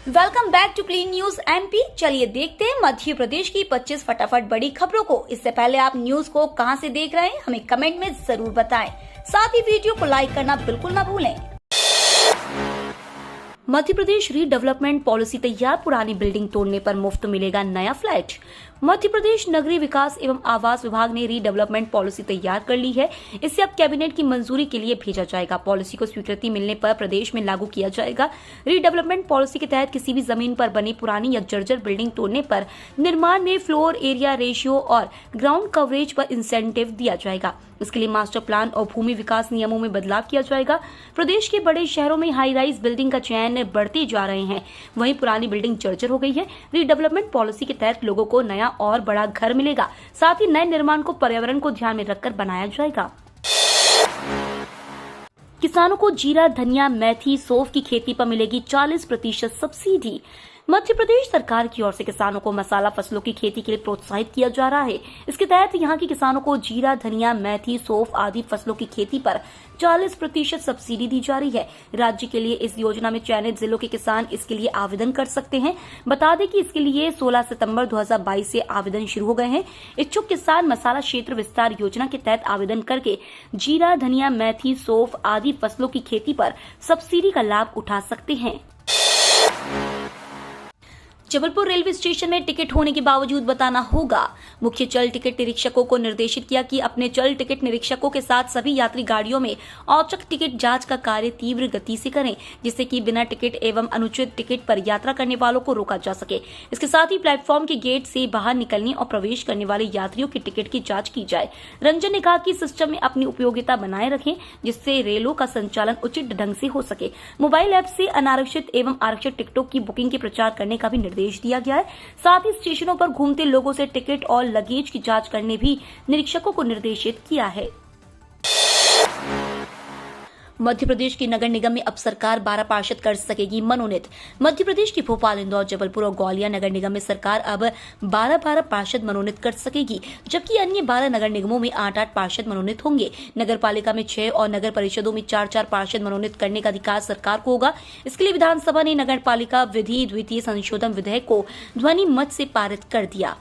Welcome back to clean news MP. चलिए देखते हैं मध्य प्रदेश की 25 फटाफट बड़ी खबरों को। इससे पहले आप न्यूज को कहां से देख रहे हैं हमें कमेंट में जरूर बताएं। साथ ही वीडियो को लाइक करना बिल्कुल ना भूलें। मध्य प्रदेश रीडेवलपमेंट पॉलिसी तैयार, पुरानी बिल्डिंग तोड़ने पर मुफ्त मिलेगा नया फ्लैट। मध्य प्रदेश नगरीय विकास एवं आवास विभाग ने रीडेवलपमेंट पॉलिसी तैयार कर ली है। इसे अब कैबिनेट की मंजूरी के लिए भेजा जाएगा। पॉलिसी को स्वीकृति मिलने पर प्रदेश में लागू किया जाएगा। रीडेवलपमेंट पॉलिसी के तहत किसी भी जमीन पर बनी पुरानी या जर्जर बिल्डिंग तोड़ने पर निर्माण में फ्लोर एरिया रेशियो और ग्राउंड कवरेज पर इंसेंटिव दिया जाएगा। इसके लिए मास्टर प्लान और भूमि विकास नियमों में बदलाव किया जाएगा। प्रदेश के बड़े शहरों में हाई राइज बिल्डिंग का चयन बढ़ते जा रहे हैं, वहीं पुरानी बिल्डिंग जर्जर हो गई है। रीडेवलपमेंट पॉलिसी के तहत लोगों को नया और बड़ा घर मिलेगा। साथ ही नए निर्माण को पर्यावरण को ध्यान में रखकर बनाया जाएगा। किसानों को जीरा, धनिया, मेथी, सौंफ की खेती पर मिलेगी 40% सब्सिडी। मध्य प्रदेश सरकार की ओर से किसानों को मसाला फसलों की खेती के लिए प्रोत्साहित किया जा रहा है। इसके तहत यहां के किसानों को जीरा, धनिया, मेथी, सौंफ आदि फसलों की खेती पर 40% सब्सिडी दी जा रही है। राज्य के लिए इस योजना में चयनित जिलों के किसान इसके लिए आवेदन कर सकते हैं। बता दें कि इसके लिए 16 सितंबर 2022 से आवेदन शुरू हो गए हैं। इच्छुक किसान मसाला क्षेत्र विस्तार योजना के तहत आवेदन करके जीरा, धनिया, मेथी, सौंफ आदि फसलों की खेती पर सब्सिडी का लाभ उठा सकते हैं। जबलपुर रेलवे स्टेशन में टिकट होने के बावजूद बताना होगा। मुख्य चल टिकट निरीक्षकों को निर्देशित किया कि अपने चल टिकट निरीक्षकों के साथ सभी यात्री गाड़ियों में औचक टिकट जांच का कार्य तीव्र गति से करें, जिससे कि बिना टिकट एवं अनुचित टिकट पर यात्रा करने वालों को रोका जा सके। इसके साथ ही प्लेटफॉर्म के गेट से बाहर निकलने और प्रवेश करने वाले यात्रियों की टिकट की जाँच की जाए। रंजन ने कहा कि सिस्टम में अपनी उपयोगिता बनाए रखें, जिससे रेलों का संचालन उचित ढंग से हो सके। मोबाइल ऐप से अनारक्षित एवं आरक्षित टिकटों की बुकिंग के प्रचार करने का भी निर्देश दिया गया है। साथ ही स्टेशनों पर घूमते लोगों से टिकट और लगेज की जांच करने भी निरीक्षकों को निर्देशित किया है। मध्य प्रदेश की नगर निगम में अब सरकार 12 पार्षद कर सकेगी मनोनीत। मध्य प्रदेश की भोपाल, इंदौर, जबलपुर और ग्वालियर नगर निगम में सरकार अब 12 पार्षद मनोनीत कर सकेगी, जबकि अन्य 12 नगर निगमों में 8 पार्षद मनोनीत होंगे। नगर पालिका में 6 और नगर परिषदों में 4 पार्षद मनोनीत करने का अधिकार सरकार को होगा। इसके लिए विधानसभा ने नगर पालिका विधि द्वितीय संशोधन विधेयक को ध्वनि मत से पारित कर दिया।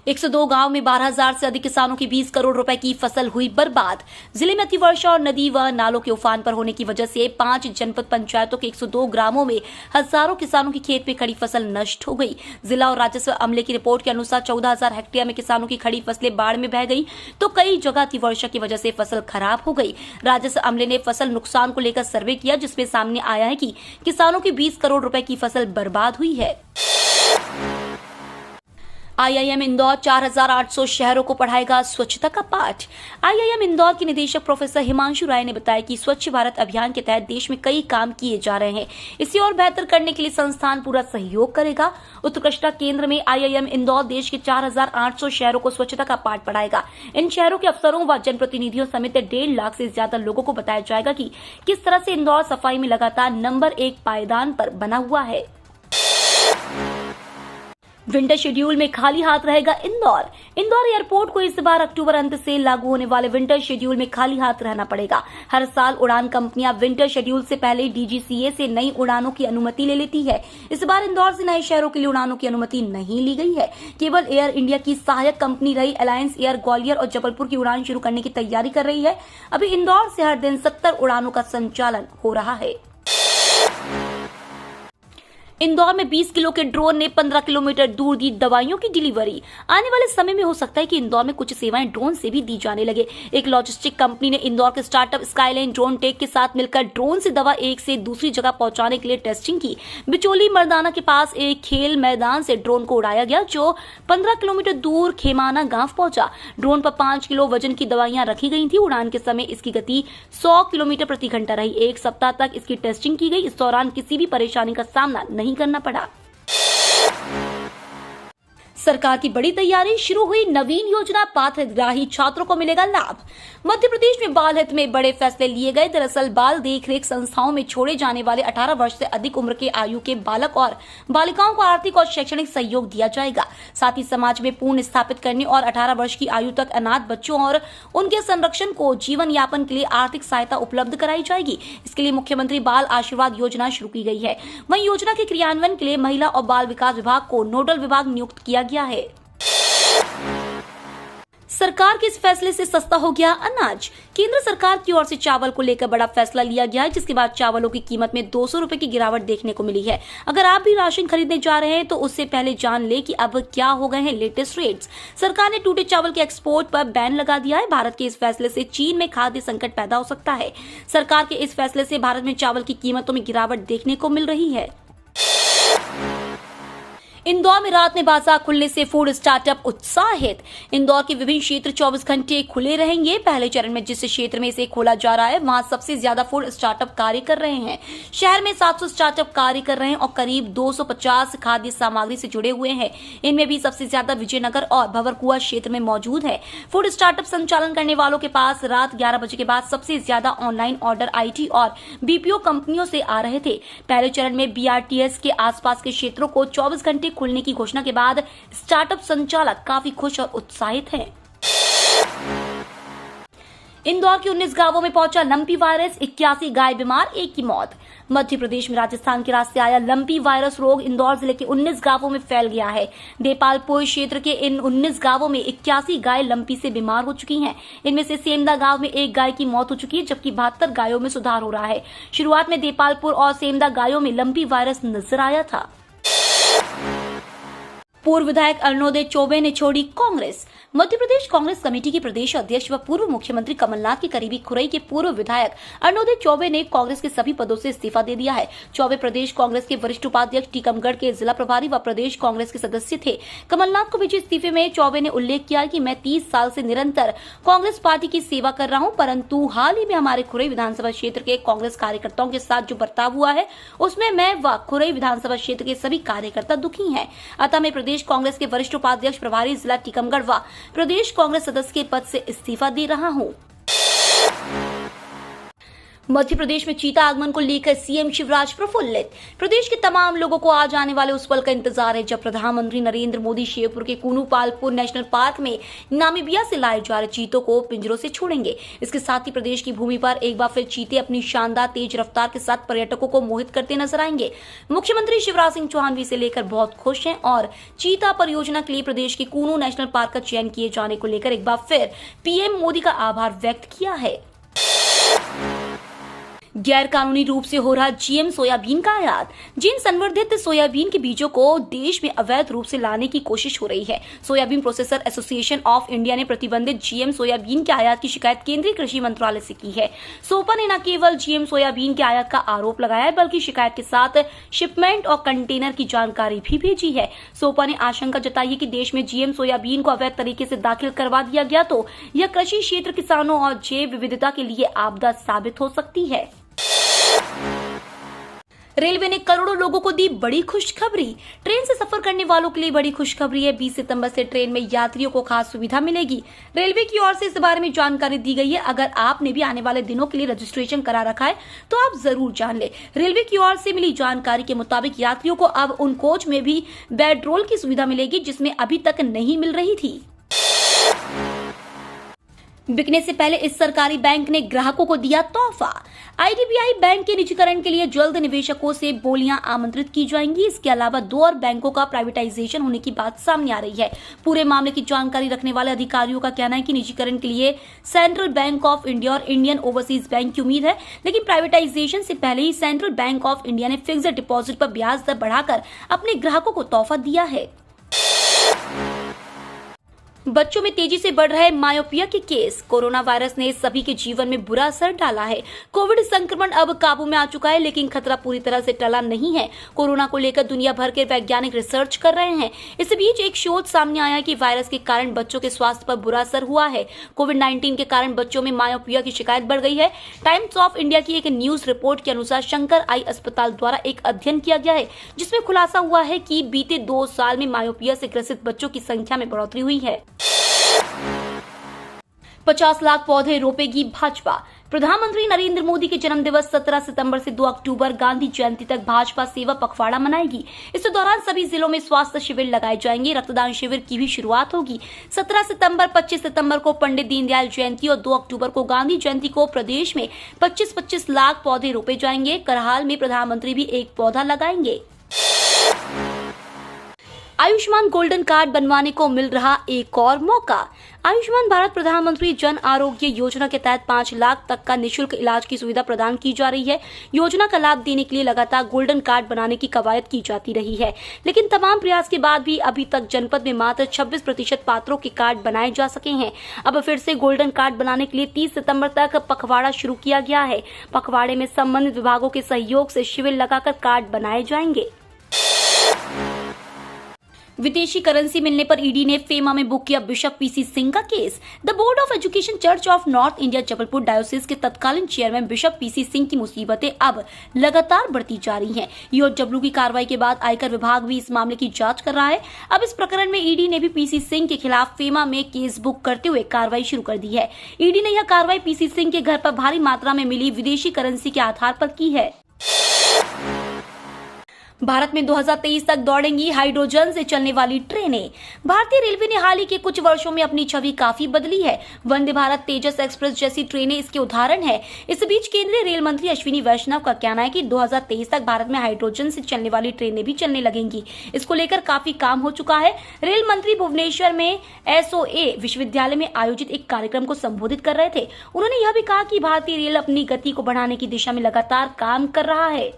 102 गांव में 12,000 से अधिक किसानों की 20 करोड़ रुपए की फसल हुई बर्बाद। जिले में अतिवर्षा और नदी व नालों के उफान पर होने की वजह से 5 जनपद पंचायतों के 102 ग्रामों में हजारों किसानों की खेत में खड़ी फसल नष्ट हो गई। जिला और राजस्व अमले की रिपोर्ट के अनुसार 14,000 हेक्टेयर में किसानों की खड़ी फसलें बाढ़ में बह गई, तो कई जगह अतिवर्षा की वजह से फसल खराब हो गई। राजस्व अमले ने फसल नुकसान को लेकर सर्वे किया, जिसमें सामने आया है कि किसानों की 20 करोड़ रुपए की फसल बर्बाद हुई है। आईआईएम इंदौर 4,800 शहरों को पढ़ाएगा स्वच्छता का पाठ। आईआईएम इंदौर के निदेशक प्रोफेसर हिमांशु राय ने बताया कि स्वच्छ भारत अभियान के तहत देश में कई काम किए जा रहे हैं। इसे और बेहतर करने के लिए संस्थान पूरा सहयोग करेगा। उत्कृष्टता केंद्र में आईआईएम इंदौर देश के 4,800 शहरों को स्वच्छता का पाठ पढ़ाएगा। इन शहरों के अफसरों व जनप्रतिनिधियों समेत 1.5 लाख से ज्यादा लोगों को बताया जाएगा कि किस तरह से इंदौर सफाई में लगातार नंबर 1 पायदान पर बना हुआ है। विंटर शेड्यूल में खाली हाथ रहेगा इंदौर। इंदौर एयरपोर्ट को इस बार अक्टूबर अंत से लागू होने वाले विंटर शेड्यूल में खाली हाथ रहना पड़ेगा। हर साल उड़ान कंपनियां विंटर शेड्यूल से पहले डीजीसीए से नई उड़ानों की अनुमति ले लेती है। इस बार इंदौर से नए शहरों के लिए उड़ानों की अनुमति नहीं ली गई है। केवल एयर इंडिया की सहायक कंपनी रही अलायंस एयर ग्वालियर और जबलपुर की उड़ान शुरू करने की तैयारी कर रही है। अभी इंदौर से हर दिन 70 उड़ानों का संचालन हो रहा है। इंदौर में 20 किलो के ड्रोन ने 15 किलोमीटर दूर दी दवाइयों की डिलीवरी। आने वाले समय में हो सकता है कि इंदौर में कुछ सेवाएं ड्रोन से भी दी जाने लगे। एक लॉजिस्टिक कंपनी ने इंदौर के स्टार्टअप स्काईलाइन ड्रोन टेक के साथ मिलकर ड्रोन से दवा एक से दूसरी जगह पहुंचाने के लिए टेस्टिंग की। बिचौली मर्दाना के पास एक खेल मैदान से ड्रोन को उड़ाया गया, जो 15 किलोमीटर दूर खेमाना गांव पहुंचा। ड्रोन पर 5 किलो वजन की दवाइयां रखी गई थी। उड़ान के समय इसकी गति 100 किलोमीटर प्रति घंटा रही। 1 सप्ताह तक इसकी टेस्टिंग की गई। इस दौरान किसी भी परेशानी का सामना नहीं करना पड़ा। सरकार की बड़ी तैयारी, शुरू हुई नवीन योजना, पात्रग्राही छात्रों को मिलेगा लाभ। मध्य प्रदेश में बाल हित में बड़े फैसले लिए गए। दरअसल बाल देखरेख संस्थाओं में छोड़े जाने वाले 18 वर्ष से अधिक उम्र के आयु के बालक और बालिकाओं को आर्थिक और शैक्षणिक सहयोग दिया जाएगा। साथ ही समाज में पूर्ण स्थापित करने और 18 वर्ष की आयु तक अनाथ बच्चों और उनके संरक्षण को जीवन यापन के लिए आर्थिक सहायता उपलब्ध कराई जाएगी। इसके लिए मुख्यमंत्री बाल आशीर्वाद योजना शुरू की गई है। वहीं योजना के क्रियान्वयन के लिए महिला और बाल विकास विभाग को नोडल विभाग नियुक्त किया गया है। सरकार के इस फैसले से सस्ता हो गया अनाज। केंद्र सरकार की ओर से चावल को लेकर बड़ा फैसला लिया गया है, जिसके बाद चावलों की कीमत में 200 रुपए की गिरावट देखने को मिली है। अगर आप भी राशन खरीदने जा रहे हैं तो उससे पहले जान ले कि अब क्या हो गए हैं लेटेस्ट रेट्स। सरकार ने टूटे चावल के एक्सपोर्ट पर बैन लगा दिया है। भारत के इस फैसले से चीन में खाद्य संकट पैदा हो सकता है। सरकार के इस फैसले से भारत में चावल की कीमतों में गिरावट देखने को मिल रही है। इंदौर में रात में बाजार खुलने से फूड स्टार्टअप उत्साहित। इंदौर के विभिन्न क्षेत्र 24 घंटे खुले रहेंगे। पहले चरण में जिस क्षेत्र में इसे खोला जा रहा है वहां सबसे ज्यादा फूड स्टार्टअप कार्य कर रहे हैं। शहर में 700 स्टार्टअप कार्य कर रहे हैं और करीब 250 खाद्य सामग्री से जुड़े हुए हैं। इनमें भी सबसे ज्यादा विजयनगर और भंवरकुआ क्षेत्र में मौजूद है। फूड स्टार्टअप संचालन करने वालों के पास रात 11 बजे के बाद सबसे ज्यादा ऑनलाइन ऑर्डर IT और BPO कंपनियों से आ रहे थे। पहले चरण में BRTS के आसपास के क्षेत्रों को 24 घंटे खुलने की घोषणा के बाद स्टार्टअप संचालक काफी खुश और उत्साहित हैं। इंदौर के 19 गांवों में पहुंचा लंपी वायरस, 81 गाय बीमार, 1 की मौत। मध्य प्रदेश में राजस्थान के रास्ते आया लंपी वायरस रोग इंदौर जिले के 19 गांवों में फैल गया है। देपालपुर क्षेत्र के इन 19 गांवों में 81 गाय लंपी से बीमार हो चुकी हैं। इनमें से सेमदा गांव में 1 गाय की मौत हो चुकी है, जबकि 72 गायों में सुधार हो रहा है। शुरुआत में देपालपुर और सेमदा गायों में लंपी वायरस नजर आया था। पूर्व विधायक अरुणोदय चौबे ने छोड़ी कांग्रेस। मध्य प्रदेश कांग्रेस कमेटी के प्रदेश अध्यक्ष व पूर्व मुख्यमंत्री कमलनाथ के करीबी खुरई के पूर्व विधायक अरुणोदय चौबे ने कांग्रेस के सभी पदों से इस्तीफा दे दिया है। चौबे प्रदेश कांग्रेस के वरिष्ठ उपाध्यक्ष, टीकमगढ़ के जिला प्रभारी व प्रदेश कांग्रेस के सदस्य थे। कमलनाथ को भेजे इस्तीफे में चौबे ने उल्लेख किया कि मैं 30 साल से निरंतर कांग्रेस पार्टी की सेवा कर रहा हूं, परंतु हाल ही में हमारे खुरई विधानसभा क्षेत्र के कांग्रेस कार्यकर्ताओं के साथ जो बर्ताव हुआ है उसमें मैं व खुरई विधानसभा क्षेत्र के सभी कार्यकर्ता दुखी हैं। अतः मैं प्रदेश कांग्रेस के वरिष्ठ उपाध्यक्ष, प्रभारी जिला टीकमगढ़ व प्रदेश कांग्रेस सदस्य के पद से इस्तीफा दे रहा हूं। मध्य प्रदेश में चीता आगमन को लेकर CM शिवराज प्रफुल्लित। प्रदेश के तमाम लोगों को आज आने वाले उस पल का इंतजार है जब प्रधानमंत्री नरेंद्र मोदी शेरपुर के कूनूपालपुर नेशनल पार्क में नामीबिया से लाए जा रहे चीतों को पिंजरों से छोड़ेंगे। इसके साथ ही प्रदेश की भूमि पर एक बार फिर चीते अपनी शानदार तेज रफ्तार के साथ पर्यटकों को मोहित करते नजर आएंगे। मुख्यमंत्री शिवराज सिंह चौहान भी इसे लेकर बहुत खुश हैं और चीता परियोजना के लिए प्रदेश के कूनू नेशनल पार्क का चयन किए जाने को लेकर एक बार फिर PM मोदी का आभार व्यक्त किया है। गैर कानूनी रूप से हो रहा GM सोयाबीन का आयात। जिन संवर्धित सोयाबीन के बीजों को देश में अवैध रूप से लाने की कोशिश हो रही है। Soybean processor association of India ने प्रतिबंधित GM सोयाबीन के आयात की शिकायत केंद्रीय कृषि मंत्रालय से की है। सोपा ने न केवल GM सोयाबीन के आयात का आरोप लगाया है, बल्कि शिकायत के साथ शिपमेंट और कंटेनर की जानकारी भी भेजी है। सोपा ने आशंका जताई है कि देश में GM सोयाबीन को अवैध तरीके से दाखिल करवा दिया गया तो यह कृषि क्षेत्र, किसानों और जैव विविधता के लिए आपदा साबित हो सकती है। रेलवे ने करोड़ों लोगों को दी बड़ी खुशखबरी। ट्रेन से सफर करने वालों के लिए बड़ी खुशखबरी है। 20 सितंबर से ट्रेन में यात्रियों को खास सुविधा मिलेगी। रेलवे की ओर से इस बारे में जानकारी दी गई है। अगर आपने भी आने वाले दिनों के लिए रजिस्ट्रेशन करा रखा है तो आप जरूर जान ले। रेलवे की ओर से मिली जानकारी के मुताबिक यात्रियों को अब उन कोच में भी बेडरोल की सुविधा मिलेगी जिसमें अभी तक नहीं मिल रही थी। बिकने से पहले इस सरकारी बैंक ने ग्राहकों को दिया तोहफा। IDBI बैंक के निजीकरण के लिए जल्द निवेशकों से बोलियां आमंत्रित की जाएंगी। इसके अलावा 2 और बैंकों का प्राइवेटाइजेशन होने की बात सामने आ रही है। पूरे मामले की जानकारी रखने वाले अधिकारियों का कहना है कि निजीकरण के लिए सेंट्रल बैंक ऑफ इंडिया और इंडियन ओवरसीज बैंक की उम्मीद है, लेकिन प्राइवेटाइजेशन से पहले ही सेंट्रल बैंक ऑफ इंडिया ने फिक्स्ड डिपॉजिट पर ब्याज दर बढ़ाकर अपने ग्राहकों को तोहफा दिया है। बच्चों में तेजी से बढ़ रहे मायोपिया के केस। कोरोना वायरस ने सभी के जीवन में बुरा असर डाला है। कोविड संक्रमण अब काबू में आ चुका है, लेकिन खतरा पूरी तरह से टला नहीं है। कोरोना को लेकर दुनिया भर के वैज्ञानिक रिसर्च कर रहे हैं। इस बीच एक शोध सामने आया कि वायरस के कारण बच्चों के स्वास्थ्य पर बुरा असर हुआ है। कोविड-19 के कारण बच्चों में मायोपिया की शिकायत बढ़ गई है। टाइम्स ऑफ इंडिया की एक न्यूज रिपोर्ट के अनुसार शंकर आई अस्पताल द्वारा एक अध्ययन किया गया है, जिसमें खुलासा हुआ है कि बीते 2 साल में मायोपिया से ग्रसित बच्चों की संख्या में बढ़ोतरी हुई है। 50 लाख पौधे रोपेगी भाजपा। प्रधानमंत्री नरेंद्र मोदी के जन्म दिवस 17 सितंबर से 2 अक्टूबर गांधी जयंती तक भाजपा सेवा पखवाड़ा मनाएगी। इस दौरान सभी जिलों में स्वास्थ्य शिविर लगाए जाएंगे। रक्तदान शिविर की भी शुरुआत होगी। 17 सितंबर, 25 सितंबर को पंडित दीनदयाल जयंती और 2 अक्टूबर को गांधी जयंती को प्रदेश में 25-25 लाख पौधे रोपे जाएंगे। करहाल में प्रधानमंत्री भी एक पौधा लगाएंगे। आयुष्मान गोल्डन कार्ड बनवाने को मिल रहा एक और मौका। आयुष्मान भारत प्रधानमंत्री जन आरोग्य योजना के तहत 5 लाख तक का निशुल्क इलाज की सुविधा प्रदान की जा रही है। योजना का लाभ देने के लिए लगातार गोल्डन कार्ड बनाने की कवायद की जाती रही है, लेकिन तमाम प्रयास के बाद भी अभी तक जनपद में मात्र 26% पात्रों के कार्ड बनाए जा सके हैं। अब फिर से गोल्डन कार्ड बनाने के लिए 30 सितंबर तक पखवाड़ा शुरू किया गया है। पखवाड़े में संबंधित विभागों के सहयोग से शिविर लगाकर कार्ड बनाए जाएंगे। विदेशी करेंसी मिलने पर ईडी ने फेमा में बुक किया बिशप पीसी सिंह का case. The board of education church of north India Jabalpur डायोसिस के तत्कालीन चेयरमैन बिशप पीसी सिंह की मुसीबतें अब लगातार बढ़ती जा रही हैं। यूओडब्ल्यू की कार्रवाई के बाद आयकर विभाग भी इस मामले की जांच कर रहा है। अब इस प्रकरण में ईडी ने भी पीसी सिंह के खिलाफ फेमा में केस बुक करते हुए कार्रवाई शुरू कर दी है। ईडी ने यह कार्रवाई पीसी सिंह के घर पर भारी मात्रा में मिली विदेशी करेंसी के आधार पर की है। भारत में 2023 तक दौड़ेंगी हाइड्रोजन से चलने वाली ट्रेनें। भारतीय रेलवे ने हाल ही के कुछ वर्षों में अपनी छवि काफी बदली है। वंदे भारत, तेजस एक्सप्रेस जैसी ट्रेनें इसके उदाहरण है। इस बीच केंद्रीय रेल मंत्री अश्विनी वैष्णव का कहना है कि 2023 तक भारत में हाइड्रोजन से चलने वाली ट्रेनें भी चलने लगेंगी। इसको लेकर काफी काम हो चुका है। रेल मंत्री भुवनेश्वर में SOA विश्वविद्यालय में आयोजित एक कार्यक्रम को संबोधित कर रहे थे। उन्होंने यह भी कहा कि भारतीय रेल अपनी गति को बढ़ाने की दिशा में लगातार काम कर रहा है।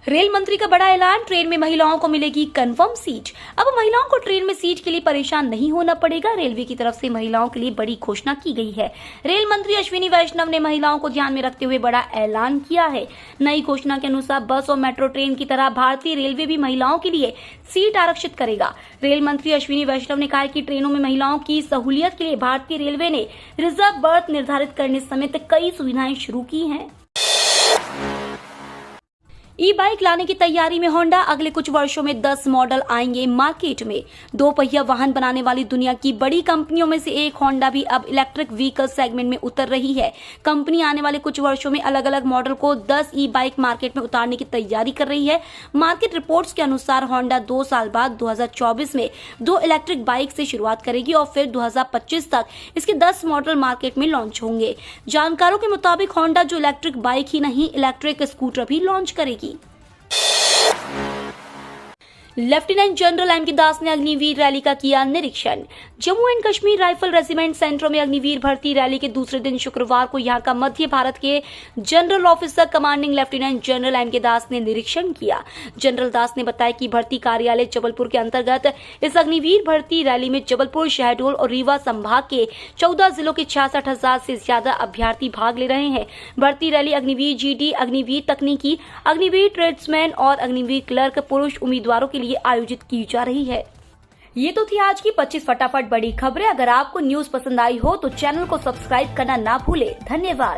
रेल मंत्री का बड़ा ऐलान, ट्रेन में महिलाओं को मिलेगी कंफर्म सीट। अब महिलाओं को ट्रेन में सीट के लिए परेशान नहीं होना पड़ेगा। रेलवे की तरफ से महिलाओं के लिए बड़ी घोषणा की गई है। रेल मंत्री अश्विनी वैष्णव ने महिलाओं को ध्यान में रखते हुए बड़ा ऐलान किया है। नई घोषणा के अनुसार बस और मेट्रो ट्रेन की तरह भारतीय रेलवे भी महिलाओं के लिए सीट आरक्षित करेगा। रेल मंत्री अश्विनी वैष्णव ने कहा कि ट्रेनों में महिलाओं की सहूलियत के लिए भारतीय रेलवे ने रिजर्व बर्थ निर्धारित करने समेत कई सुविधाएं शुरू की हैं। ई बाइक लाने की तैयारी में होंडा। अगले कुछ वर्षों में 10 मॉडल आएंगे मार्केट में। 2 पहिया वाहन बनाने वाली दुनिया की बड़ी कंपनियों में से एक होंडा भी अब इलेक्ट्रिक व्हीकल सेगमेंट में उतर रही है। कंपनी आने वाले कुछ वर्षों में अलग अलग मॉडल को 10 ई बाइक मार्केट में उतारने की तैयारी कर रही है। मार्केट रिपोर्ट्स के अनुसार होंडा 2 साल बाद 2024 में 2 इलेक्ट्रिक बाइक से शुरुआत करेगी और फिर 2025 तक इसके 10 मॉडल मार्केट में लॉन्च होंगे। जानकारों के मुताबिक होंडा जो इलेक्ट्रिक बाइक ही नहीं, इलेक्ट्रिक स्कूटर भी लॉन्च करेगी। Lieutenant general M K Das ने अग्निवीर रैली का किया निरीक्षण। Jammu and Kashmir rifle regiment centre में अग्निवीर भर्ती रैली के दूसरे दिन शुक्रवार को यहां का मध्य भारत के general officer commanding lieutenant general M K Das ने निरीक्षण किया। जनरल दास ने बताया कि भर्ती कार्यालय जबलपुर के अंतर्गत इस अग्निवीर भर्ती रैली में जबलपुर, शहडोल और रीवा संभाग के 14 जिलों के 66,000 से ज्यादा अभ्यर्थी भाग ले रहे हैं। भर्ती रैली अग्निवीर GD, अग्निवीर तकनीकी, अग्निवीर ट्रेड्समैन और अग्निवीर क्लर्क पुरुष उम्मीदवारों के लिए आयोजित की जा रही है। ये तो थी आज की 25 फटाफट बड़ी खबरें। अगर आपको न्यूज पसंद आई हो तो चैनल को सब्सक्राइब करना ना भूले। धन्यवाद।